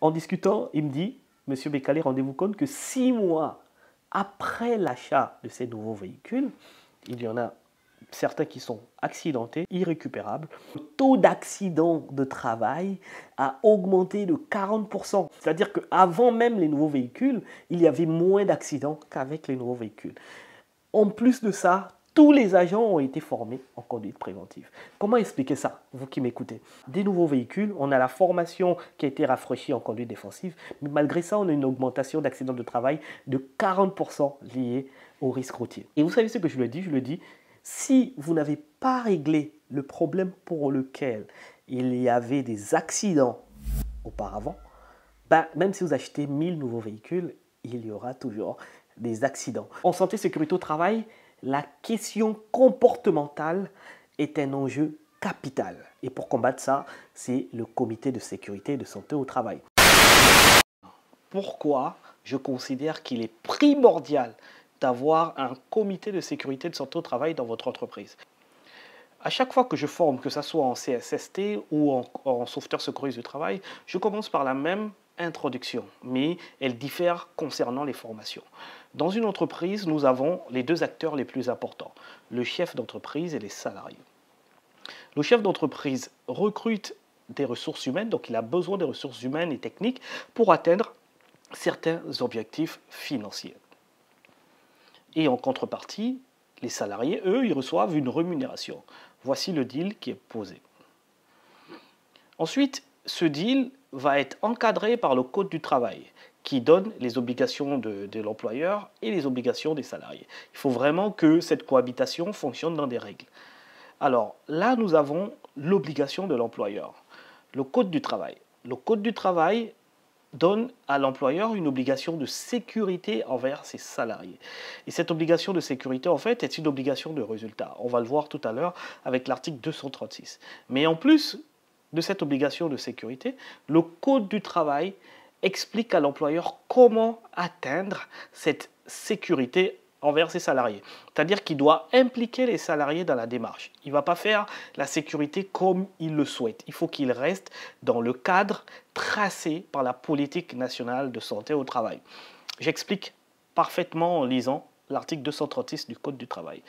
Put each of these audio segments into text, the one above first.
en discutant, il me dit, Monsieur Bekale, rendez-vous compte que 6 mois après l'achat de ces nouveaux véhicules, il y en a certains qui sont accidentés, irrécupérables. Le taux d'accident de travail a augmenté de 40%. C'est-à-dire qu'avant même les nouveaux véhicules, il y avait moins d'accidents qu'avec les nouveaux véhicules. En plus de ça, tous les agents ont été formés en conduite préventive. Comment expliquer ça, vous qui m'écoutez? Des nouveaux véhicules, on a la formation qui a été rafraîchie en conduite défensive, mais malgré ça, on a une augmentation d'accidents de travail de 40% liés au risque routier. Et vous savez ce que je le dis? Je le dis, si vous n'avez pas réglé le problème pour lequel il y avait des accidents auparavant, même si vous achetez 1000 nouveaux véhicules, il y aura toujours des accidents. En santé sécurité au travail, la question comportementale est un enjeu capital. Et pour combattre ça, c'est le comité de sécurité et de santé au travail. Pourquoi je considère qu'il est primordial d'avoir un comité de sécurité et de santé au travail dans votre entreprise? À chaque fois que je forme, que ce soit en CSST ou en sauveteur secouriste du travail, je commence par la même introduction, mais elle diffère concernant les formations. Dans une entreprise, nous avons les deux acteurs les plus importants, le chef d'entreprise et les salariés. Le chef d'entreprise recrute des ressources humaines, donc il a besoin des ressources humaines et techniques pour atteindre certains objectifs financiers. Et en contrepartie, les salariés, eux, ils reçoivent une rémunération. Voici le deal qui est posé. Ensuite, ce deal va être encadré par le Code du travail qui donne les obligations de l'employeur et les obligations des salariés. Il faut vraiment que cette cohabitation fonctionne dans des règles. Alors là, nous avons l'obligation de l'employeur, le Code du travail. Le Code du travail donne à l'employeur une obligation de sécurité envers ses salariés. Et cette obligation de sécurité, en fait, est une obligation de résultat. On va le voir tout à l'heure avec l'article 236. Mais en plus de cette obligation de sécurité, le Code du travail explique à l'employeur comment atteindre cette sécurité envers ses salariés. C'est-à-dire qu'il doit impliquer les salariés dans la démarche. Il ne va pas faire la sécurité comme il le souhaite. Il faut qu'il reste dans le cadre tracé par la politique nationale de santé au travail. J'explique parfaitement en lisant l'article 236 du Code du travail.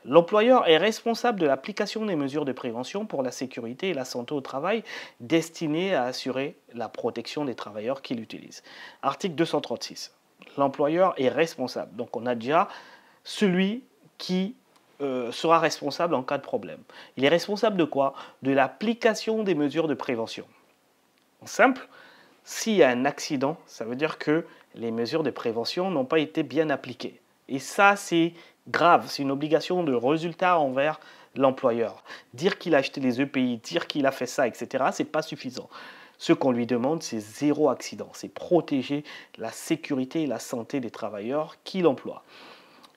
L'employeur est responsable de l'application des mesures de prévention pour la sécurité et la santé au travail destinées à assurer la protection des travailleurs qui l'utilisent. Article 236. L'employeur est responsable. Donc on a déjà celui qui sera responsable en cas de problème. Il est responsable de quoi? De l'application des mesures de prévention. En simple, s'il y a un accident, ça veut dire que les mesures de prévention n'ont pas été bien appliquées. Et ça, c'est grave, c'est une obligation de résultat envers l'employeur. Dire qu'il a acheté les EPI, dire qu'il a fait ça, etc., ce n'est pas suffisant. Ce qu'on lui demande, c'est zéro accident. C'est protéger la sécurité et la santé des travailleurs qu'il emploie.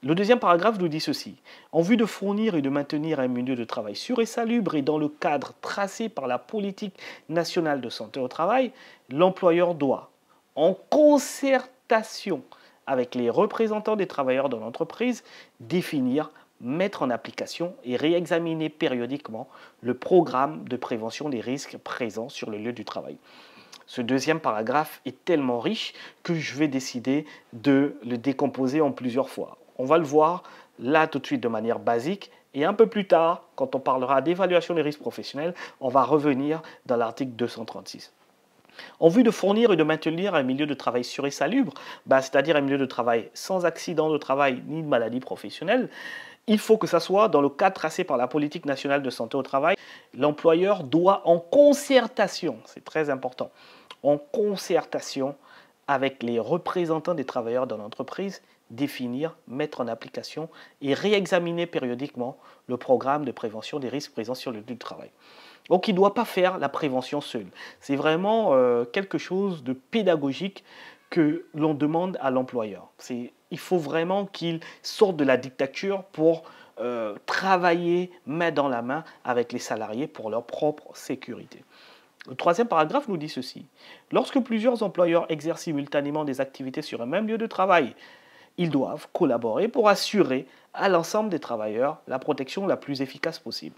Le deuxième paragraphe nous dit ceci. En vue de fournir et de maintenir un milieu de travail sûr et salubre et dans le cadre tracé par la politique nationale de santé au travail, l'employeur doit, en concertation avec les représentants des travailleurs dans l'entreprise, définir, mettre en application et réexaminer périodiquement le programme de prévention des risques présents sur le lieu du travail. Ce deuxième paragraphe est tellement riche que je vais décider de le décomposer en plusieurs fois. On va le voir là tout de suite de manière basique et un peu plus tard, quand on parlera d'évaluation des risques professionnels, on va revenir dans l'article 236. En vue de fournir et de maintenir un milieu de travail sûr et salubre, c'est-à-dire un milieu de travail sans accident de travail ni de maladie professionnelle, il faut que ça soit dans le cadre tracé par la politique nationale de santé au travail. L'employeur doit en concertation, c'est très important, en concertation avec les représentants des travailleurs dans l'entreprise, définir, mettre en application et réexaminer périodiquement le programme de prévention des risques présents sur le lieu du travail. Donc il ne doit pas faire la prévention seul. C'est vraiment quelque chose de pédagogique que l'on demande à l'employeur. Il faut vraiment qu'il sorte de la dictature pour travailler main dans la main avec les salariés pour leur propre sécurité. Le troisième paragraphe nous dit ceci. Lorsque plusieurs employeurs exercent simultanément des activités sur un même lieu de travail, ils doivent collaborer pour assurer à l'ensemble des travailleurs la protection la plus efficace possible.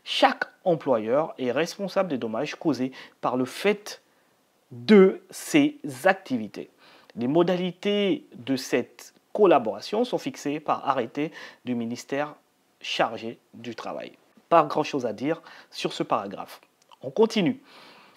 Chaque employeur est responsable des dommages causés par le fait de ces activités. Les modalités de cette collaboration sont fixées par arrêté du ministère chargé du travail. Pas grand-chose à dire sur ce paragraphe. On continue.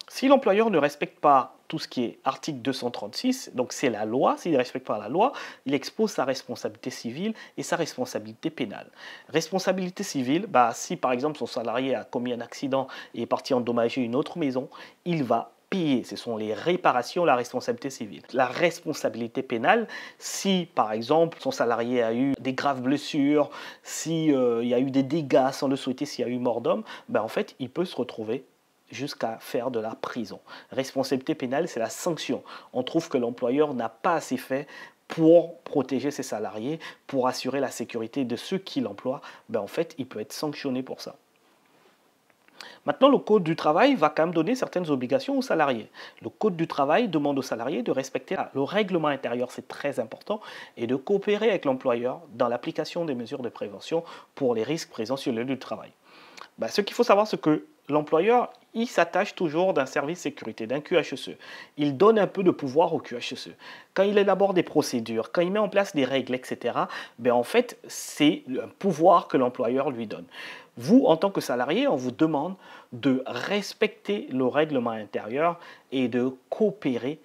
Si l'employeur ne respecte pas tout ce qui est article 236, donc c'est la loi, s'il ne respecte pas la loi, il expose sa responsabilité civile et sa responsabilité pénale. Responsabilité civile, si par exemple son salarié a commis un accident et est parti endommager une autre maison, il va payer. Ce sont les réparations, la responsabilité civile. La responsabilité pénale, si par exemple son salarié a eu des graves blessures, s'il y a eu des dégâts sans le souhaiter, s'il y a eu mort d'homme, en fait il peut se retrouver jusqu'à faire de la prison. Responsabilité pénale, c'est la sanction. On trouve que l'employeur n'a pas assez fait pour protéger ses salariés, pour assurer la sécurité de ceux qui l'emploient. En fait, il peut être sanctionné pour ça. Maintenant, le Code du travail va quand même donner certaines obligations aux salariés. Le Code du travail demande aux salariés de respecter le règlement intérieur, c'est très important, et de coopérer avec l'employeur dans l'application des mesures de prévention pour les risques présents sur le lieu de travail. Ce qu'il faut savoir, c'est que l'employeur, il s'attache toujours d'un service sécurité, d'un QHSE. Il donne un peu de pouvoir au QHSE. Quand il élabore des procédures, quand il met en place des règles, etc., en fait, c'est un pouvoir que l'employeur lui donne. Vous, en tant que salarié, on vous demande de respecter le règlement intérieur et de coopérer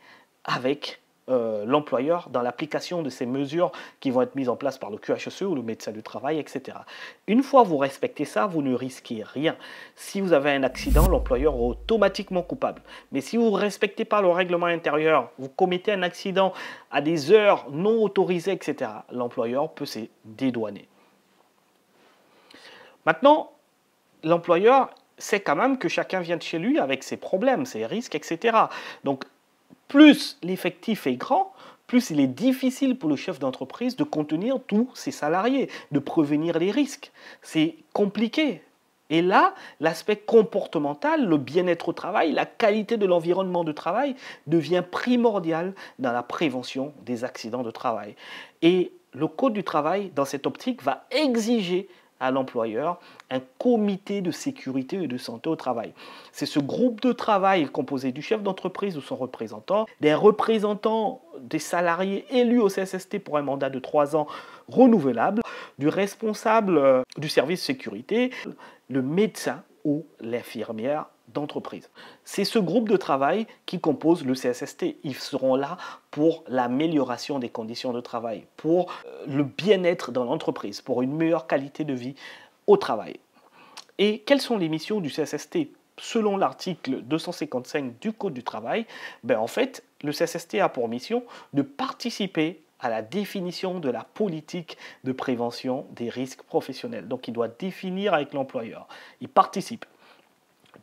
avec l'employeur dans l'application de ces mesures qui vont être mises en place par le QHSE ou le médecin du travail, etc. Une fois que vous respectez ça, vous ne risquez rien. Si vous avez un accident, l'employeur est automatiquement coupable. Mais si vous ne respectez pas le règlement intérieur, vous commettez un accident à des heures non autorisées, etc., l'employeur peut se dédouaner. Maintenant, l'employeur sait quand même que chacun vient de chez lui avec ses problèmes, ses risques, etc. Donc, plus l'effectif est grand, plus il est difficile pour le chef d'entreprise de contenir tous ses salariés, de prévenir les risques. C'est compliqué. Et là, l'aspect comportemental, le bien-être au travail, la qualité de l'environnement de travail devient primordial dans la prévention des accidents de travail. Et le Code du travail, dans cette optique, va exiger à l'employeur un comité de sécurité et de santé au travail. C'est ce groupe de travail composé du chef d'entreprise ou son représentant, des représentants des salariés élus au CSST pour un mandat de 3 ans renouvelable, du responsable du service sécurité, le médecin ou l'infirmière d'entreprise. C'est ce groupe de travail qui compose le CSST. Ils seront là pour l'amélioration des conditions de travail, pour le bien-être dans l'entreprise, pour une meilleure qualité de vie au travail. Et quelles sont les missions du CSST? Selon l'article 255 du Code du travail, en fait, le CSST a pour mission de participer à la définition de la politique de prévention des risques professionnels. Donc, il doit définir avec l'employeur. Il participe.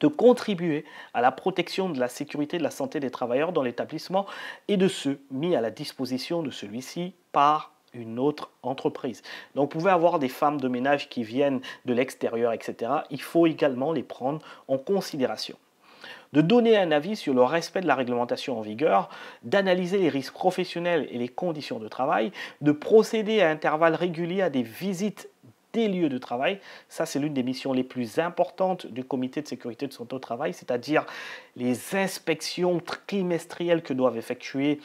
De contribuer à la protection de la sécurité et de la santé des travailleurs dans l'établissement et de ceux mis à la disposition de celui-ci par une autre entreprise. Donc vous pouvez avoir des femmes de ménage qui viennent de l'extérieur, etc. Il faut également les prendre en considération. De donner un avis sur le respect de la réglementation en vigueur, d'analyser les risques professionnels et les conditions de travail, de procéder à intervalles réguliers à des visites des lieux de travail. Ça, c'est l'une des missions les plus importantes du comité de sécurité de santé au travail, c'est-à-dire les inspections trimestrielles que doivent effectuer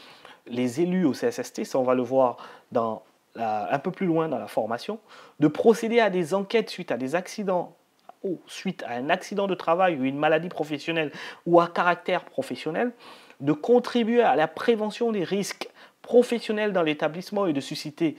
les élus au CSST. Ça, on va le voir un peu plus loin dans la formation. De procéder à des enquêtes suite à des accidents ou suite à un accident de travail ou une maladie professionnelle ou à caractère professionnel. De contribuer à la prévention des risques professionnels dans l'établissement et de susciter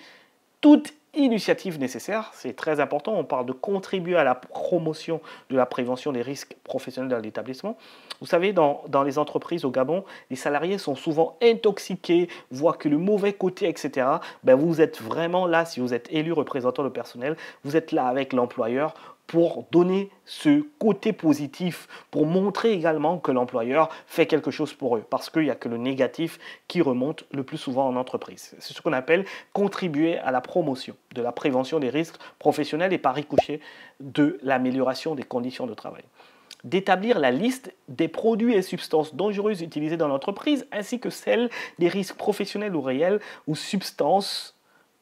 toute initiative nécessaire, c'est très important, on parle de contribuer à la promotion de la prévention des risques professionnels dans l'établissement. Vous savez, dans les entreprises au Gabon, les salariés sont souvent intoxiqués, voient que le mauvais côté, etc. Vous êtes vraiment là, si vous êtes élu représentant le personnel, vous êtes là avec l'employeur pour donner ce côté positif, pour montrer également que l'employeur fait quelque chose pour eux, parce qu'il n'y a que le négatif qui remonte le plus souvent en entreprise. C'est ce qu'on appelle contribuer à la promotion de la prévention des risques professionnels et par ricochet de l'amélioration des conditions de travail. D'établir la liste des produits et substances dangereuses utilisées dans l'entreprise, ainsi que celle des risques professionnels ou réels ou substances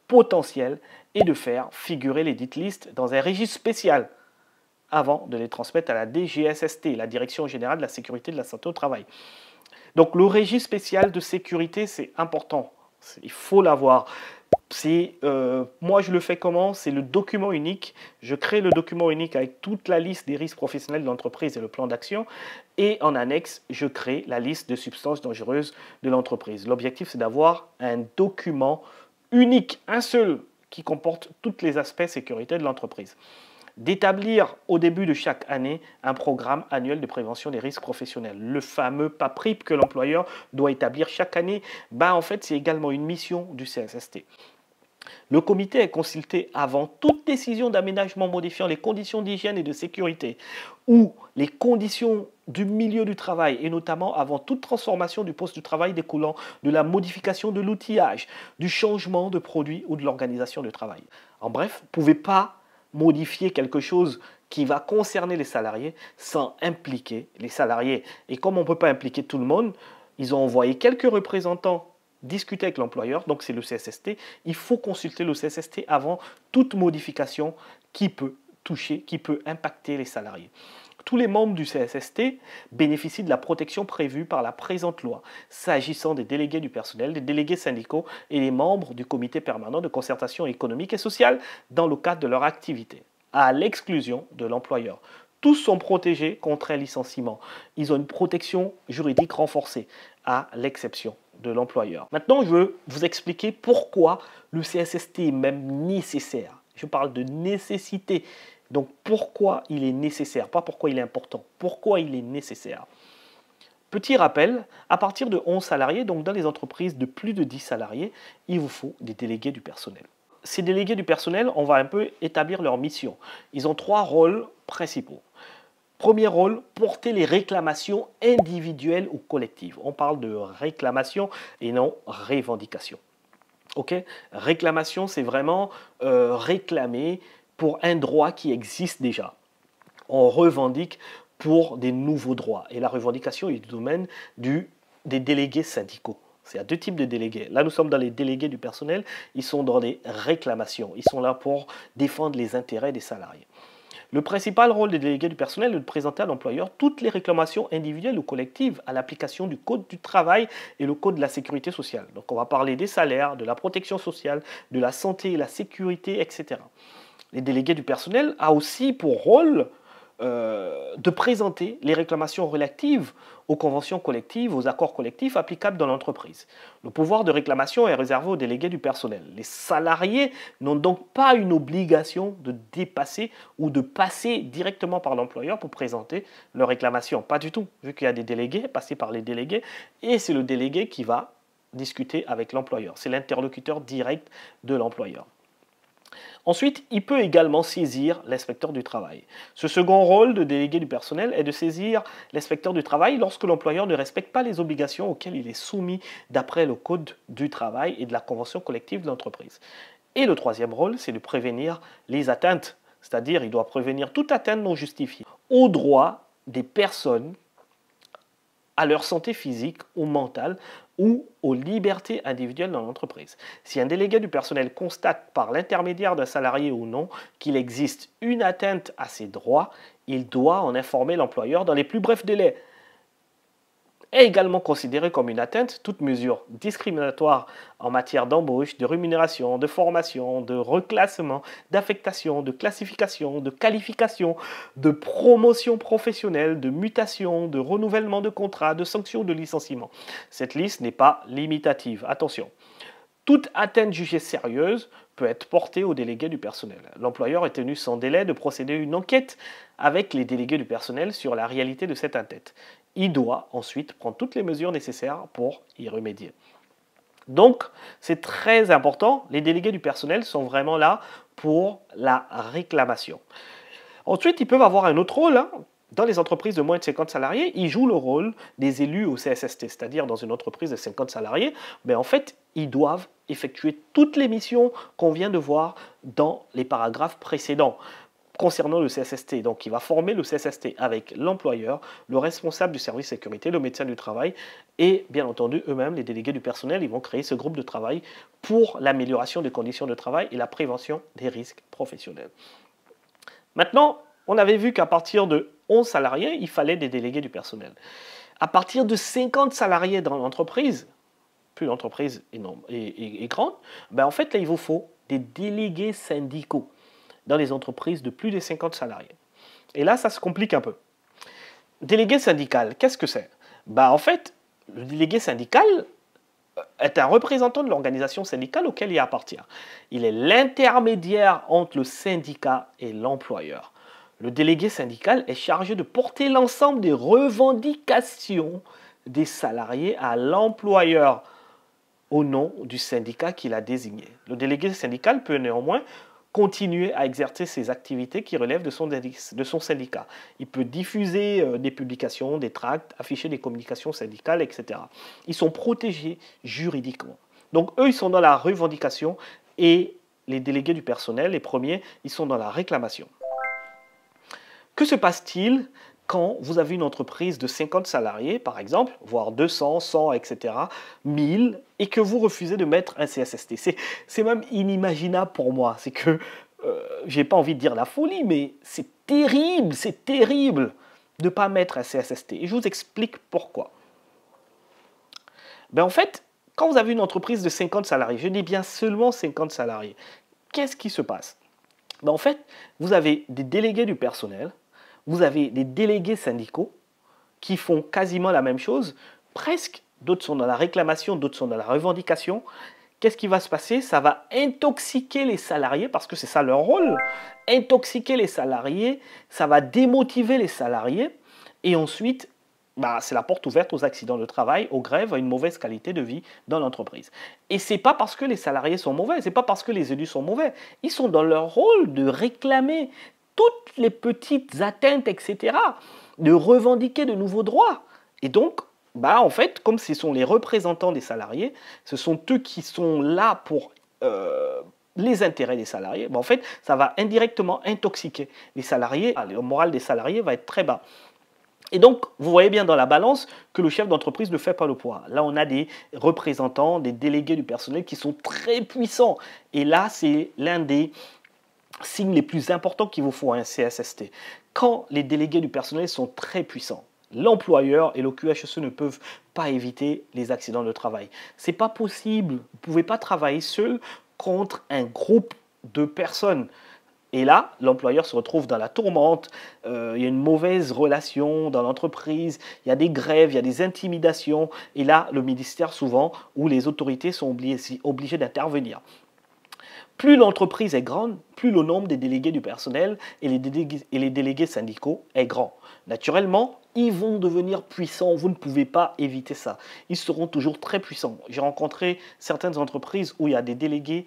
potentielles, et de faire figurer les dites listes dans un registre spécial avant de les transmettre à la DGSST, la Direction générale de la sécurité et de la santé au travail. Donc le régime spécial de sécurité, c'est important. Il faut l'avoir. Moi, je le fais comment? C'est le document unique. Je crée le document unique avec toute la liste des risques professionnels de l'entreprise et le plan d'action. Et en annexe, je crée la liste de substances dangereuses de l'entreprise. L'objectif, c'est d'avoir un document unique, un seul, qui comporte tous les aspects sécurité de l'entreprise. D'établir au début de chaque année un programme annuel de prévention des risques professionnels. Le fameux PAPRIP que l'employeur doit établir chaque année, en fait, c'est également une mission du CSST. Le comité est consulté avant toute décision d'aménagement modifiant les conditions d'hygiène et de sécurité ou les conditions du milieu du travail et notamment avant toute transformation du poste de travail découlant de la modification de l'outillage, du changement de produit ou de l'organisation de travail. En bref, vous ne pouvez pas modifier quelque chose qui va concerner les salariés sans impliquer les salariés. Et comme on ne peut pas impliquer tout le monde, ils ont envoyé quelques représentants discuter avec l'employeur, donc c'est le CSST. Il faut consulter le CSST avant toute modification qui peut toucher, qui peut impacter les salariés. Tous les membres du CSST bénéficient de la protection prévue par la présente loi, s'agissant des délégués du personnel, des délégués syndicaux et les membres du comité permanent de concertation économique et sociale dans le cadre de leur activité, à l'exclusion de l'employeur. Tous sont protégés contre un licenciement. Ils ont une protection juridique renforcée, à l'exception de l'employeur. Maintenant, je veux vous expliquer pourquoi le CSST est même nécessaire. Je parle de nécessité. Donc, pourquoi il est nécessaire, pas pourquoi il est important, pourquoi il est nécessaire. Petit rappel, à partir de 11 salariés, donc dans les entreprises de plus de 10 salariés, il vous faut des délégués du personnel. Ces délégués du personnel, on va un peu établir leur mission. Ils ont 3 rôles principaux. Premier rôle, porter les réclamations individuelles ou collectives. On parle de réclamation et non revendication. Ok? Réclamation, c'est vraiment réclamer pour un droit qui existe déjà. On revendique pour des nouveaux droits. Et la revendication est du domaine des délégués syndicaux. Il y a 2 types de délégués. Là, nous sommes dans les délégués du personnel. Ils sont dans des réclamations. Ils sont là pour défendre les intérêts des salariés. Le principal rôle des délégués du personnel est de présenter à l'employeur toutes les réclamations individuelles ou collectives à l'application du Code du travail et le Code de la sécurité sociale. Donc, on va parler des salaires, de la protection sociale, de la santé et la sécurité, etc. Les délégués du personnel ont aussi pour rôle de présenter les réclamations relatives aux conventions collectives, aux accords collectifs applicables dans l'entreprise. Le pouvoir de réclamation est réservé aux délégués du personnel. Les salariés n'ont donc pas une obligation de dépasser ou de passer directement par l'employeur pour présenter leur réclamation. Pas du tout, vu qu'il y a des délégués, passés par les délégués, et c'est le délégué qui va discuter avec l'employeur. C'est l'interlocuteur direct de l'employeur. Ensuite, il peut également saisir l'inspecteur du travail. Ce second rôle de délégué du personnel est de saisir l'inspecteur du travail lorsque l'employeur ne respecte pas les obligations auxquelles il est soumis d'après le Code du travail et de la convention collective de l'entreprise. Et le troisième rôle, c'est de prévenir les atteintes, c'est-à-dire il doit prévenir toute atteinte non justifiée aux droits des personnes, à leur santé physique ou mentale ou aux libertés individuelles dans l'entreprise. Si un délégué du personnel constate par l'intermédiaire d'un salarié ou non qu'il existe une atteinte à ses droits, il doit en informer l'employeur dans les plus brefs délais. Est également considérée comme une atteinte toute mesure discriminatoire en matière d'embauche, de rémunération, de formation, de reclassement, d'affectation, de classification, de qualification, de promotion professionnelle, de mutation, de renouvellement de contrat, de sanction, de licenciement. Cette liste n'est pas limitative. Attention. Toute atteinte jugée sérieuse peut être portée au délégué du personnel. L'employeur est tenu sans délai de procéder à une enquête avec les délégués du personnel sur la réalité de cette atteinte. Il doit ensuite prendre toutes les mesures nécessaires pour y remédier. Donc, c'est très important. Les délégués du personnel sont vraiment là pour la réclamation. Ensuite, ils peuvent avoir un autre rôle. Dans les entreprises de moins de 50 salariés, ils jouent le rôle des élus au CSST, c'est-à-dire dans une entreprise de 50 salariés, en fait, ils doivent effectuer toutes les missions qu'on vient de voir dans les paragraphes précédents concernant le CSST. Donc, il va former le CSST avec l'employeur, le responsable du service sécurité, le médecin du travail et, bien entendu, eux-mêmes, les délégués du personnel. Ils vont créer ce groupe de travail pour l'amélioration des conditions de travail et la prévention des risques professionnels. Maintenant, on avait vu qu'à partir de 11 salariés, il fallait des délégués du personnel. À partir de 50 salariés dans l'entreprise, plus l'entreprise est grande, ben en fait, là, il vous faut des délégués syndicaux dans les entreprises de plus de 50 salariés. Et là, ça se complique un peu. Délégué syndical, qu'est-ce que c'est? Ben, en fait, le délégué syndical est un représentant de l'organisation syndicale auquel il appartient. Il est l'intermédiaire entre le syndicat et l'employeur. Le délégué syndical est chargé de porter l'ensemble des revendications des salariés à l'employeur au nom du syndicat qu'il a désigné. Le délégué syndical peut néanmoins continuer à exercer ses activités qui relèvent de son syndicat. Il peut diffuser des publications, des tracts, afficher des communications syndicales, etc. Ils sont protégés juridiquement. Donc eux, ils sont dans la revendication et les délégués du personnel, les premiers, ils sont dans la réclamation. Que se passe-t-il quand vous avez une entreprise de 50 salariés, par exemple, voire 200, 100, etc., 1000, et que vous refusez de mettre un CSST? C'est même inimaginable pour moi. C'est que, je n'ai pas envie de dire la folie, mais c'est terrible de ne pas mettre un CSST. Et je vous explique pourquoi. Ben en fait, quand vous avez une entreprise de 50 salariés, je dis bien seulement 50 salariés, qu'est-ce qui se passe? Ben en fait, vous avez des délégués du personnel, vous avez des délégués syndicaux qui font quasiment la même chose, presque, d'autres sont dans la réclamation, d'autres sont dans la revendication. Qu'est-ce qui va se passer? Ça va intoxiquer les salariés, parce que c'est ça leur rôle, intoxiquer les salariés, ça va démotiver les salariés, et ensuite, bah, c'est la porte ouverte aux accidents de travail, aux grèves, à une mauvaise qualité de vie dans l'entreprise. Et ce n'est pas parce que les salariés sont mauvais, ce n'est pas parce que les élus sont mauvais, ils sont dans leur rôle de réclamer toutes les petites atteintes, etc., de revendiquer de nouveaux droits. Et donc, bah, en fait, comme ce sont les représentants des salariés, ce sont eux qui sont là pour les intérêts des salariés, bah, en fait, ça va indirectement intoxiquer les salariés. Le moral des salariés va être très bas. Et donc, vous voyez bien dans la balance que le chef d'entreprise ne fait pas le poids. Là, on a des représentants, des délégués du personnel qui sont très puissants. Et là, c'est l'un des signes les plus importants qu'il vous faut à un CSST. Quand les délégués du personnel sont très puissants, l'employeur et le QHSE ne peuvent pas éviter les accidents de travail. Ce n'est pas possible. Vous ne pouvez pas travailler seul contre un groupe de personnes. Et là, l'employeur se retrouve dans la tourmente, il y a une mauvaise relation dans l'entreprise, il y a des grèves, il y a des intimidations. Et là, le ministère souvent, ou les autorités sont obligées d'intervenir. Plus l'entreprise est grande, plus le nombre des délégués du personnel et les délégués syndicaux est grand. Naturellement, ils vont devenir puissants, vous ne pouvez pas éviter ça. Ils seront toujours très puissants. J'ai rencontré certaines entreprises où il y a des délégués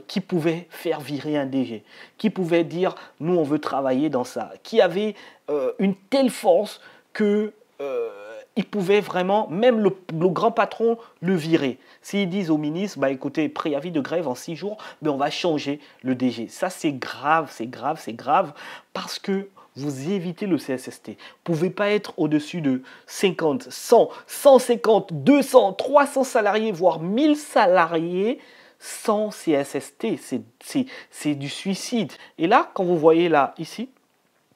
qui pouvaient faire virer un DG, qui pouvaient dire « nous on veut travailler dans ça », qui avaient une telle force que... ils pouvaient vraiment, même le grand patron, le virer. S'ils disent au ministre, bah, écoutez, préavis de grève en 6 jours, ben, on va changer le DG. Ça, c'est grave, parce que vous évitez le CSST. Vous ne pouvez pas être au-dessus de 50, 100, 150, 200, 300 salariés, voire 1000 salariés sans CSST. C'est du suicide. Et là, quand vous voyez là, ici,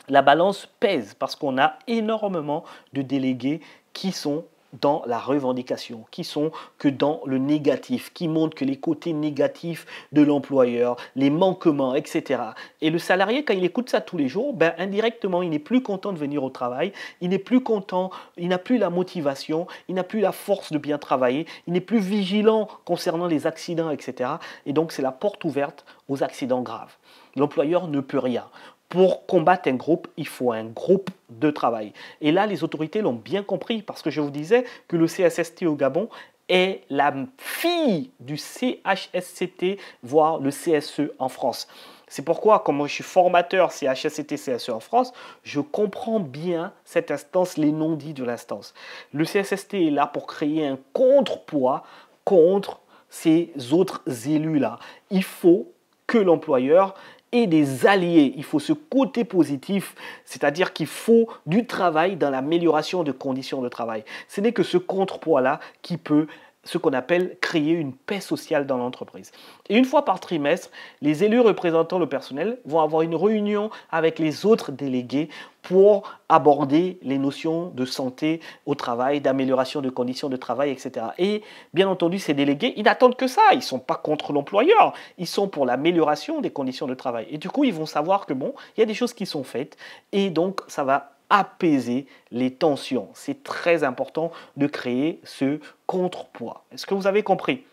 la balance pèse parce qu'on a énormément de délégués qui sont dans la revendication, qui sont que dans le négatif, qui montrent que les côtés négatifs de l'employeur, les manquements, etc. Et le salarié, quand il écoute ça tous les jours, ben, indirectement, il n'est plus content de venir au travail, il n'est plus content, il n'a plus la motivation, il n'a plus la force de bien travailler, il n'est plus vigilant concernant les accidents, etc. Et donc, c'est la porte ouverte aux accidents graves. L'employeur ne peut rien. Pour combattre un groupe, il faut un groupe de travail. Et là, les autorités l'ont bien compris parce que je vous disais que le CSST au Gabon est la fille du CHSCT, voire le CSE en France. C'est pourquoi, comme moi je suis formateur CHSCT, CSE en France, je comprends bien cette instance, les non-dits de l'instance. Le CSST est là pour créer un contrepoids contre ces autres élus-là. Il faut que l'employeur et des alliés. Il faut ce côté positif, c'est-à-dire qu'il faut du travail dans l'amélioration de conditions de travail. Ce n'est que ce contrepoids-là qui peut ce qu'on appelle créer une paix sociale dans l'entreprise. Et une fois par trimestre, les élus représentant le personnel vont avoir une réunion avec les autres délégués pour aborder les notions de santé au travail, d'amélioration de conditions de travail, etc. Et bien entendu, ces délégués, ils n'attendent que ça. Ils ne sont pas contre l'employeur. Ils sont pour l'amélioration des conditions de travail. Et du coup, ils vont savoir que bon, il y a des choses qui sont faites. Et donc, ça va apaiser les tensions. C'est très important de créer ce contrepoids. Est-ce que vous avez compris?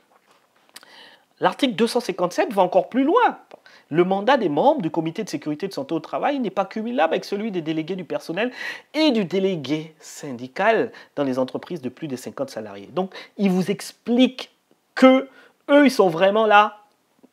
L'article 257 va encore plus loin. Le mandat des membres du comité de sécurité de santé au travail n'est pas cumulable avec celui des délégués du personnel et du délégué syndical dans les entreprises de plus de 50 salariés. Donc, il vous explique que eux, ils sont vraiment là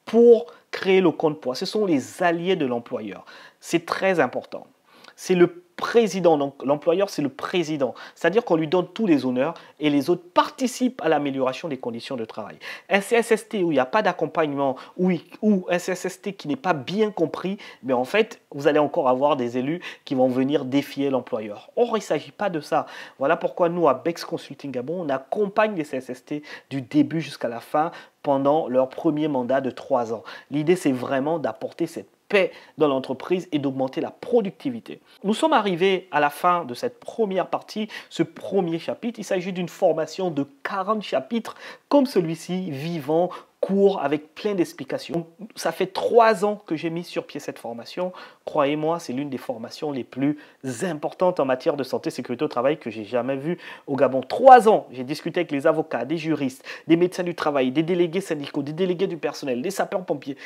pour créer le contrepoids. Ce sont les alliés de l'employeur. C'est très important. C'est le président, donc l'employeur c'est le président, c'est-à-dire qu'on lui donne tous les honneurs et les autres participent à l'amélioration des conditions de travail. Un CSST où il n'y a pas d'accompagnement, ou un CSST qui n'est pas bien compris, mais en fait vous allez encore avoir des élus qui vont venir défier l'employeur. Or il ne s'agit pas de ça. Voilà pourquoi nous à Bex Consulting Gabon, on accompagne les CSST du début jusqu'à la fin pendant leur premier mandat de 3 ans. L'idée c'est vraiment d'apporter cette paix dans l'entreprise et d'augmenter la productivité. Nous sommes arrivés à la fin de cette première partie, ce premier chapitre. Il s'agit d'une formation de 40 chapitres comme celui-ci, vivant, court, avec plein d'explications. Ça fait 3 ans que j'ai mis sur pied cette formation. Croyez-moi, c'est l'une des formations les plus importantes en matière de santé et sécurité au travail que j'ai jamais vues au Gabon. 3 ans, j'ai discuté avec les avocats, des juristes, des médecins du travail, des délégués syndicaux, des délégués du personnel, des sapeurs-pompiers,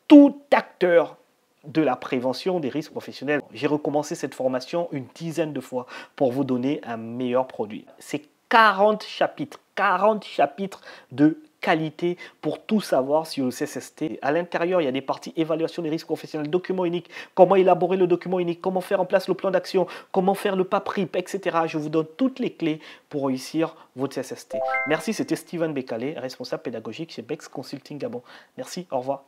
tout acteur de la prévention des risques professionnels. J'ai recommencé cette formation une dizaine de fois pour vous donner un meilleur produit. C'est 40 chapitres de qualité pour tout savoir sur le CSST. À l'intérieur, il y a des parties évaluation des risques professionnels, document unique, comment élaborer le document unique, comment faire en place le plan d'action, comment faire le PAPRIP, etc. Je vous donne toutes les clés pour réussir votre CSST. Merci, c'était Steven Bekale, responsable pédagogique chez Bex Consulting Gabon. Merci, au revoir.